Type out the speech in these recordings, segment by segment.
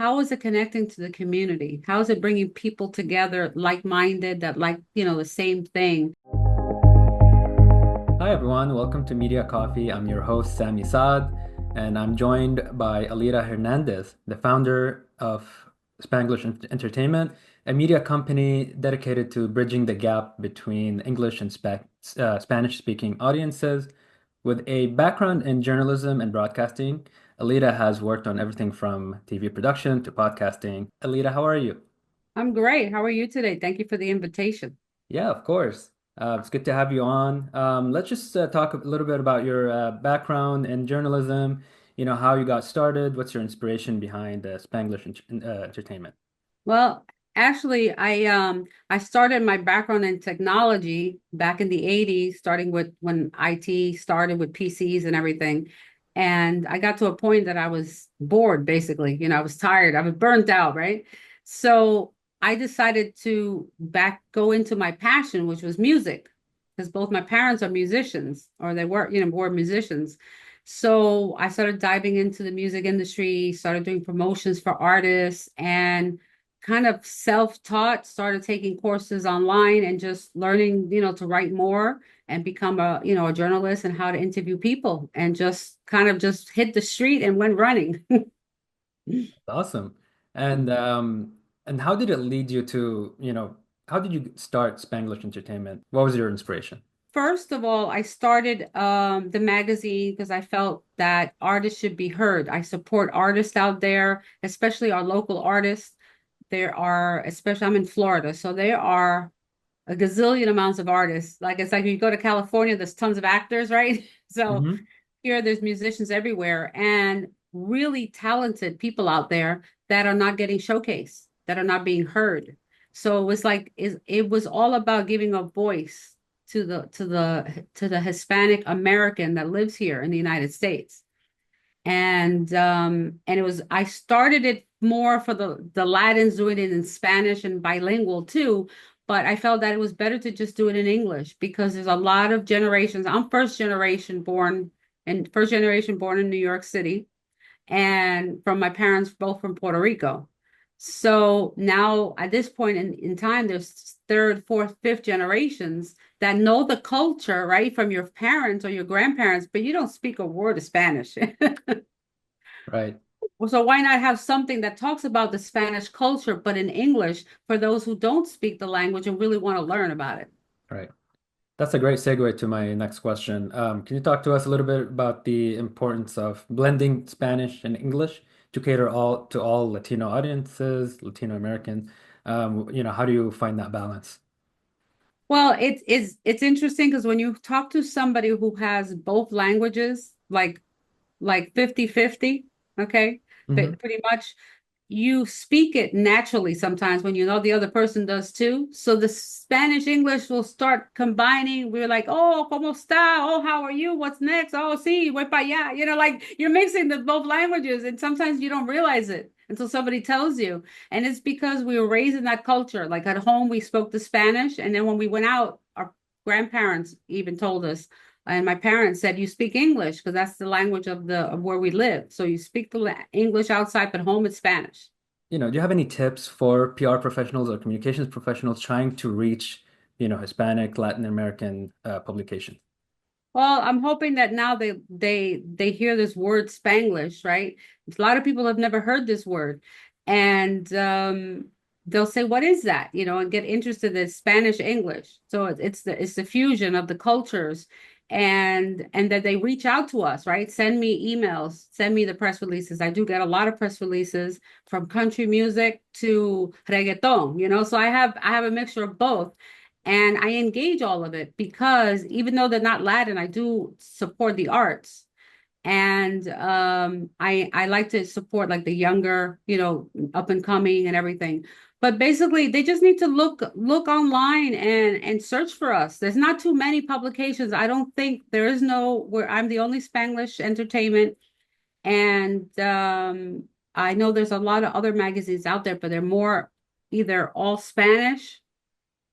how is it connecting to the community? How is it bringing people together, like-minded, that like, the same thing? Hi everyone, welcome to Media Coffee. I'm your host Sami Saad, and I'm joined by Alida Hernandez, the founder of Spanglish Entertainment, a media company dedicated to bridging the gap between English and Spanish-speaking audiences. With a background in journalism and broadcasting, Alida has worked on everything from TV production to podcasting. Alida, how are you? I'm great. How are you today? Thank you for the invitation. Yeah, of course. It's good to have you on. Let's just talk a little bit about your background in journalism, how you got started, what's your inspiration behind Entertainment? Well, actually, I started my background in technology back in the 80s, starting with when IT started with PCs and everything. And I got to a point that I was bored, basically. I was tired. I was burnt out, right? So I decided to back go into my passion, which was music, because both my parents are musicians, or they were musicians. So I started diving into the music industry, started doing promotions for artists, and kind of self-taught, started taking courses online and just learning, to write more and become a journalist and how to interview people and just kind of just hit the street and went running. Awesome. And how did it lead you to, how did you start Spanglish Entertainment? What was your inspiration? First of all, I started the magazine because I felt that artists should be heard. I support artists out there, especially our local artists. There are, especially I'm in Florida, so there are a gazillion amounts of artists. Like it's like you go to California, there's tons of actors, right? So Hmm. here there's musicians everywhere and really talented people out there that are not getting showcased, that are not being heard. So it was like it was all about giving a voice to the Hispanic American that lives here in the United States. And it was I started it more for the Latins doing it in Spanish and bilingual too, but I felt that it was better to just do it in English because there's a lot of generations. I'm first generation born in New York City, and from my parents both from Puerto Rico. So now at this point in time, there's third, fourth, fifth generations that know the culture, right, from your parents or your grandparents, but you don't speak a word of Spanish. Right, So why not have something that talks about the Spanish culture, but in English for those who don't speak the language and really want to learn about it? right. That's a great segue to my next question. Can you talk to us a little bit about the importance of blending Spanish and English to cater all to all Latino audiences, Latino Americans? How do you find that balance? Well, it's interesting because when you talk to somebody who has both languages, like 50-50, okay? Hmm. But pretty much you speak it naturally sometimes when you know the other person does too. So the Spanish English will start combining. We're like, oh, ¿cómo está? Oh, how are you? What's next? Oh, sí, voy para allá. Like you're mixing the both languages, and sometimes you don't realize it until somebody tells you. And it's because we were raised in that culture. Like at home, we spoke the Spanish, and then when we went out, our grandparents even told us, and my parents said, "You speak English because that's the language of where we live. So you speak the English outside, but home it's Spanish." Do you have any tips for PR professionals or communications professionals trying to reach, Hispanic, Latin American publications? Well, I'm hoping that now they hear this word Spanglish, right? A lot of people have never heard this word, and they'll say, "What is that?" And get interested in Spanish English. So it's the fusion of the cultures, and that they reach out to us, right? Send me emails, send me the press releases. I do get a lot of press releases from country music to reggaeton, So I have a mixture of both. And I engage all of it because even though they're not Latin, I do support the arts. And I like to support like the younger, up and coming and everything. But basically, they just need to look online and search for us. There's not too many publications. I don't think there is no where I'm the only Spanglish entertainment. And I know there's a lot of other magazines out there, but they're more either all Spanish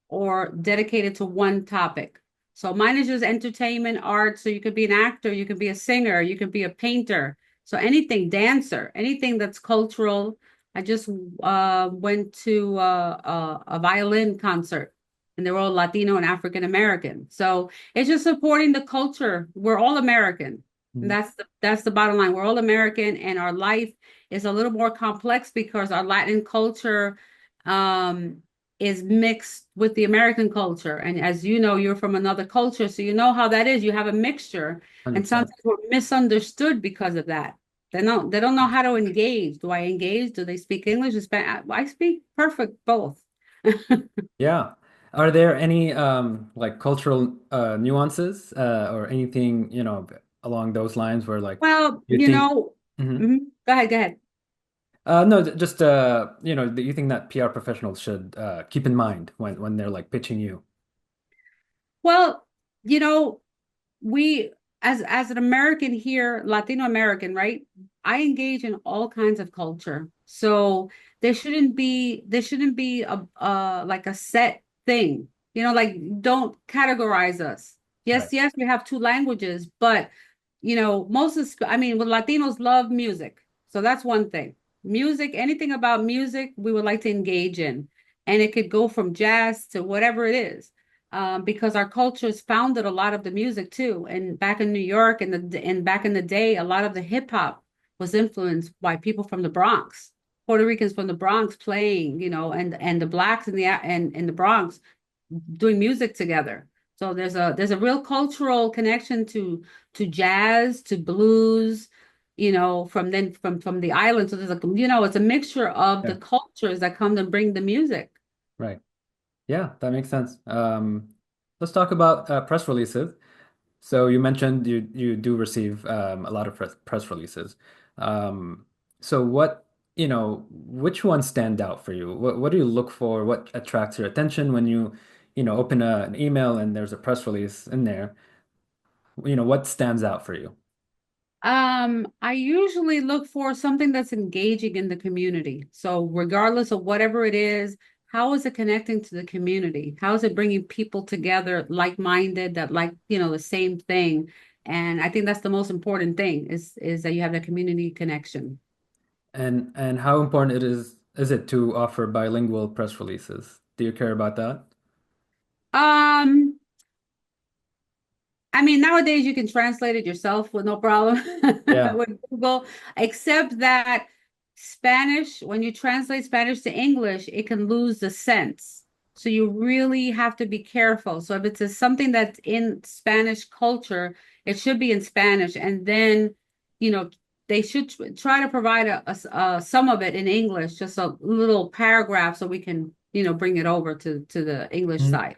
or dedicated to one topic. So mine is just entertainment, art. So you could be an actor, you could be a singer, you could be a painter. So anything, dancer, anything that's cultural I just went to a violin concert, and they were all Latino and African American. So it's just supporting the culture. We're all American. And Mhm. that's the bottom line. We're all American, and our life is a little more complex because our Latin culture um, is mixed with the American culture. And as you know, you're from another culture, so you know how that is. You have a mixture, and 100%. sometimes we're misunderstood because of that. They don't know how to engage. Do I engage? Do they speak English? I speak perfect both. Yeah. Are there any like cultural nuances or anything, along those lines where like Well, you think Mhm. Go ahead, go ahead. No, just that you think that PR professionals should keep in mind when they're like pitching you. Well, you know, we as an American here, Latino American, right? I engage in all kinds of culture. So there shouldn't be a like a set thing. Like don't categorize us. Yes, Right. yes, we have two languages, but most of I mean, well, Latinos love music. So that's one thing. Music, anything about music, we would like to engage in. And it could go from jazz to whatever it is because our cultures founded a lot of the music too. And back in New York and back in the day, a lot of the hip hop was influenced by people from the Bronx, Puerto Ricans from the Bronx playing, and the blacks in the Bronx doing music together. So there's a real cultural connection to jazz, to blues, from the island. So it's a mixture of Yeah. the cultures that come to bring the music. Right. Yeah, that makes sense. Let's talk about press releases. So you mentioned you do receive a lot of press releases. Um, so which ones stand out for you? What do you look for? What attracts your attention when you open an email and there's a press release in there? What stands out for you? I usually look for something that's engaging in the community. So regardless of whatever it is, how is it connecting to the community? How is it bringing people together, like-minded, that like, the same thing? And I think that's the most important thing is that you have the community connection. And how important is it to offer bilingual press releases? Do you care about that? Um, I mean, nowadays you can translate it yourself with no problem Yeah. with Google, except that Spanish, when you translate Spanish to English, it can lose the sense. So you really have to be careful. So if it's something that's in Spanish culture, it should be in Spanish. And then, you know, they should try to provide some of it in English, just a little paragraph so we can, bring it over to the English Mhm. side.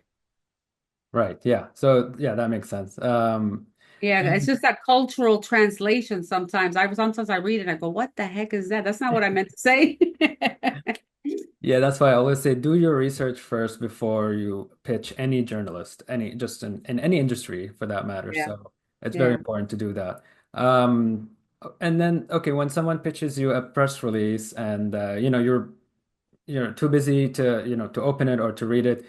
Right. Yeah. So yeah, that makes sense. Yeah, it's And just that cultural translation sometimes. Sometimes I read it and I go, what the heck is that? That's not what I meant to say. yeah, that's why I always say do your research first before you pitch any journalist, just in any industry for that matter. Yeah, So it's very yeah. important to do that. Um, and then okay, when someone pitches you a press release and you're too busy to open it or to read it,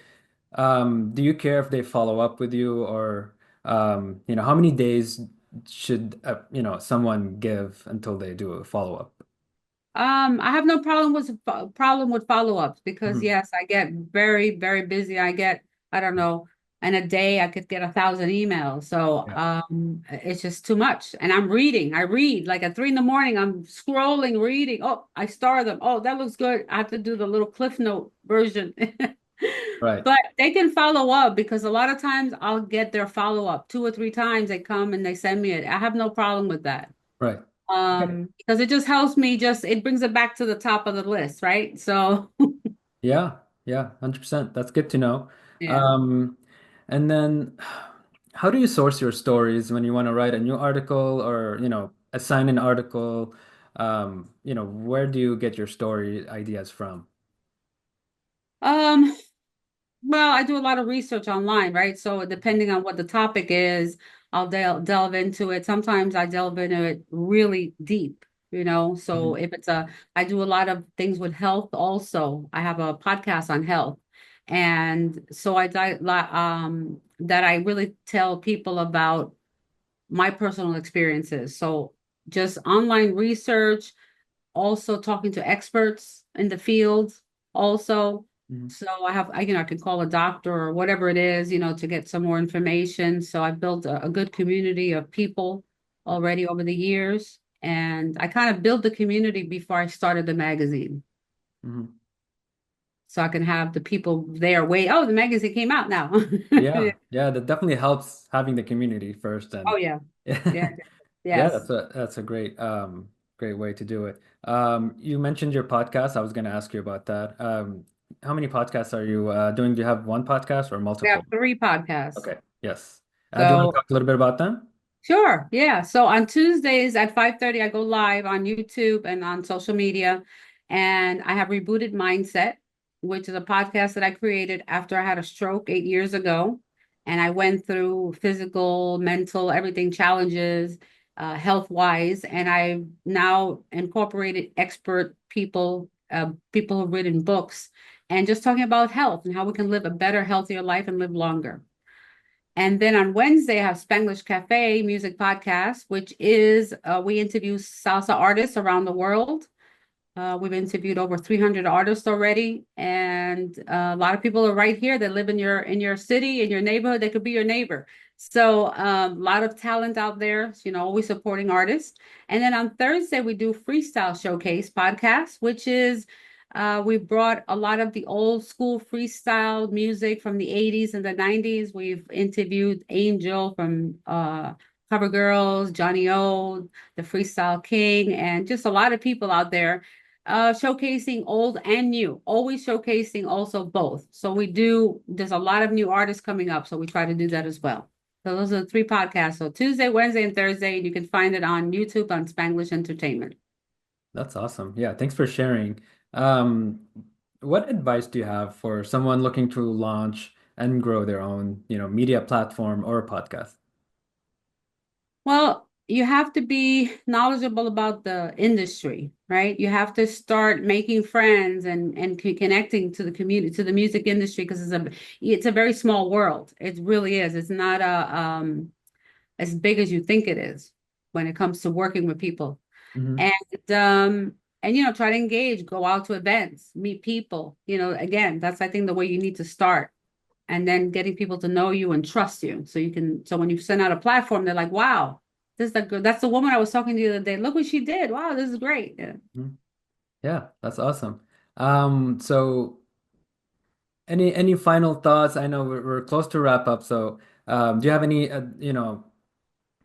do you care if they follow up with you or how many days should someone give until they do a follow up? I have no problem with follow-ups because Mhm. yes, I get very, very busy. I don't know, in a day I could get 1,000 emails. So Yeah. it's just too much. And I'm reading. I read like at 3 in the morning. I'm scrolling, reading. Oh, I star them. Oh, that looks good. I have to do the little Cliff Note version. Right. But they can follow up because a lot of times I'll get their follow-up 2 or 3 times. They come and they send me it. I have no problem with that. Right. Okay. Because it just helps me it brings it back to the top of the list, right? So Yeah, yeah, 100%. That's good to know. yeah. Um, and then how do you source your stories when you want to write a new article or, assign an article? Where do you get your story ideas from? Um, well, I do a lot of research online, right? So depending on what the topic is, I'll delve into it. Sometimes I delve into it really deep, So Mhm. I do a lot of things with health also. I have a podcast on health. And so that I really tell people about my personal experiences. So just online research, also talking to experts in the field also. Mhm. So I can call a doctor or whatever it is, to get some more information. So I've built a good community of people already over the years. And I kind of built the community before I started the magazine. Mhm. So I can have the people there wait, oh, the magazine came out now. Yeah, yeah, that definitely helps having the community first, Oh and yeah. Yeah. yeah, Yes. that's a great way to do it. You mentioned your podcast. I was going to ask you about that. How many podcasts are you doing? Do you have one podcast or We have multiple? 3 podcasts. Okay, yes. Do you want to So talk a little bit about them? sure. Yeah. So on Tuesdays at 5:30, I go live on YouTube and on social media. And I have Rebooted Mindset, which is a podcast that I created after I had a stroke 8 years ago. And I went through physical, mental, everything challenges, health wise. And I now incorporated expert people, people who've written books, and just talking about health and how we can live a better, healthier life and live longer. And then on Wednesday, I have Spanglish Cafe music podcast, which is we interview salsa artists around the world. We've interviewed over 300 artists already, and a lot of people are right here that live in your city, in your neighborhood. They could be your neighbor. So a lot of talent out there, always supporting artists. And then on Thursday, we do Freestyle Showcase podcast, which is we brought a lot of the old school freestyle music from the 80s and the 90s. We've interviewed Angel from Cover Girls, Johnny O, the Freestyle King, and just a lot of people out there showcasing old and new, always showcasing also both. So there's a lot of new artists coming up, so we try to do that as well. So those are the 3 podcasts. So Tuesday, Wednesday, and Thursday, and you can find it on YouTube on Spanglish Entertainment. That's awesome. Yeah, thanks for sharing. Um, what advice do you have for someone looking to launch and grow their own, media platform or podcast? Well, you have to be knowledgeable about the industry, right? You have to start making friends and connecting to the community, to the music industry, because it's a very small world. It really is. It's not as big as you think it is when it comes to working with people. Hmm. And try to engage, go out to events, meet people. Again, that's I think the way you need to start. And then getting people to know you and trust you. So when you send out a platform, they're like, wow, this is the good. That's the woman I was talking to the other day. Look what she did. Wow, this is great. Yeah. Yeah, that's awesome. So any final thoughts? I know we're close to wrap up, so do you have any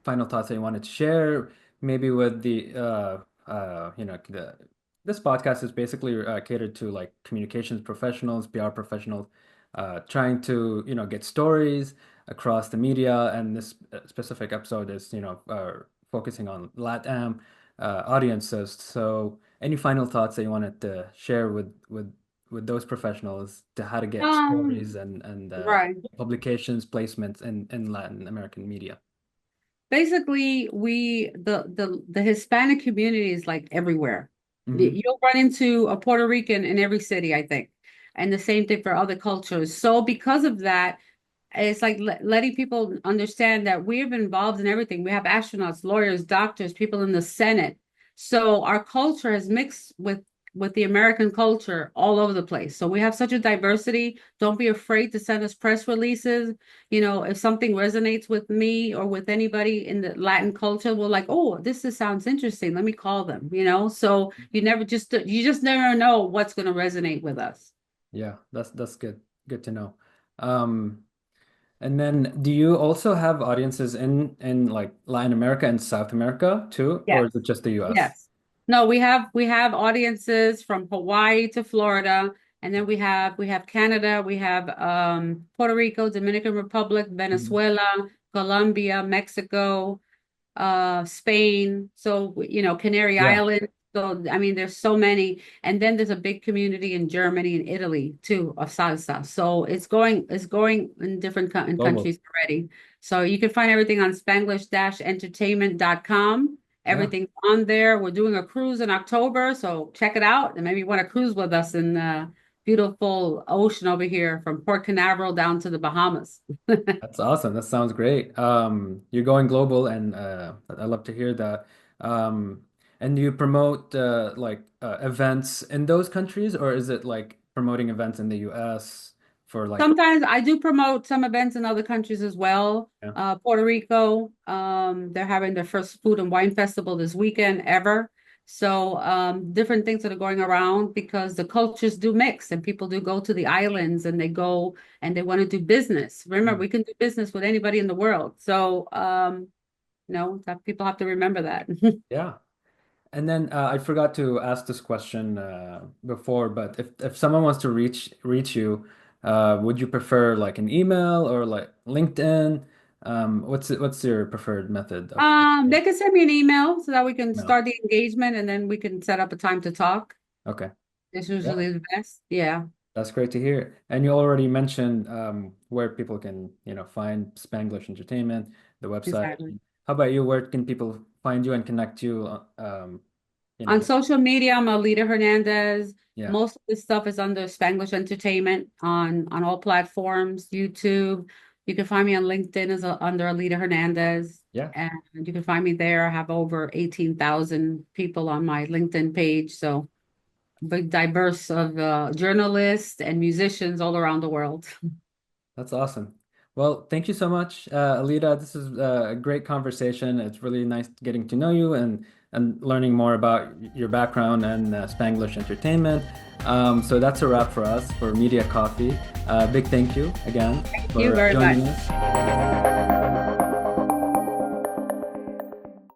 final thoughts that you wanted to share, maybe with this podcast is basically catered to like communications professionals, PR professionals, trying to, get stories across the media, and this specific episode is, focusing on LatAm audiences. So, any final thoughts that you wanted to share with those professionals to how to get stories and Right. publications, placements in Latin American media? Basically, the Hispanic community is like everywhere. Hmm. You'll run into a Puerto Rican in every city, I think, and the same thing for other cultures. So because of that, it's like letting people understand that we're involved in everything. We have astronauts, lawyers, doctors, people in the Senate. So our culture has mixed with the American culture all over the place. So we have such a diversity. Don't be afraid to send us press releases. If something resonates with me or with anybody in the Latin culture, we're like, oh, sounds interesting. Let me call them, So you just never know what's going to resonate with us. Yeah, that's good. Good to know. Um, and then do you also have audiences in like Latin America and South America too, or Yes. is it just the US? Yes. No, we have audiences from Hawaii to Florida, and then we have Canada, we have Puerto Rico, Dominican Republic, Mhm. Venezuela, Colombia, Mexico, Spain, so Canary Yeah, Islands. So I mean, there's so many, and then there's a big community in Germany and Italy too of salsa. So it's going in different in global. countries already. So you can find everything on Spanglish-entertainment.com. Yeah, Everything's on there. We're doing a cruise in October, so check it out, and maybe you want to cruise with us in the beautiful ocean over here from Port Canaveral down to the Bahamas. that's awesome. That sounds great. You're going global, and I love to hear that. Um, And do you promote events in those countries, or is it like promoting events in the US for like, Sometimes I do promote some events in other countries as well. yeah, Puerto Rico, they're having their first food and wine festival this weekend ever. So different things that are going around because the cultures do mix and people do go to the islands and they go and they want to do business. Remember, mm, we can do business with anybody in the world. So people have to remember that. yeah. And then I forgot to ask this question before, but if someone wants to reach you, would you prefer like an email or like LinkedIn? What's your preferred method of They can send me an email so that we can email? start the engagement and then we can set up a time to talk. Okay. It's Yeah, usually the best. Yeah, that's great to hear. And you already mentioned where people can, find Spanglish Entertainment, the website. exactly. How about you? Where can people find you and connect you? On With, social media, I'm Alida Hernandez. yeah, Most of this stuff is under Spanglish Entertainment on all platforms, YouTube. You can find me on LinkedIn as under Alida Hernandez, yeah. and you can find me there. I have over 18,000 people on my LinkedIn page, so big diverse of journalists and musicians all around the world. That's awesome. Well, thank you so much, Alida. This is a great conversation. It's really nice getting to know you and learning more about your background and Spanglish Entertainment. So that's a wrap for us for Media Coffee. Big thank you again Thank you for very much. joining us.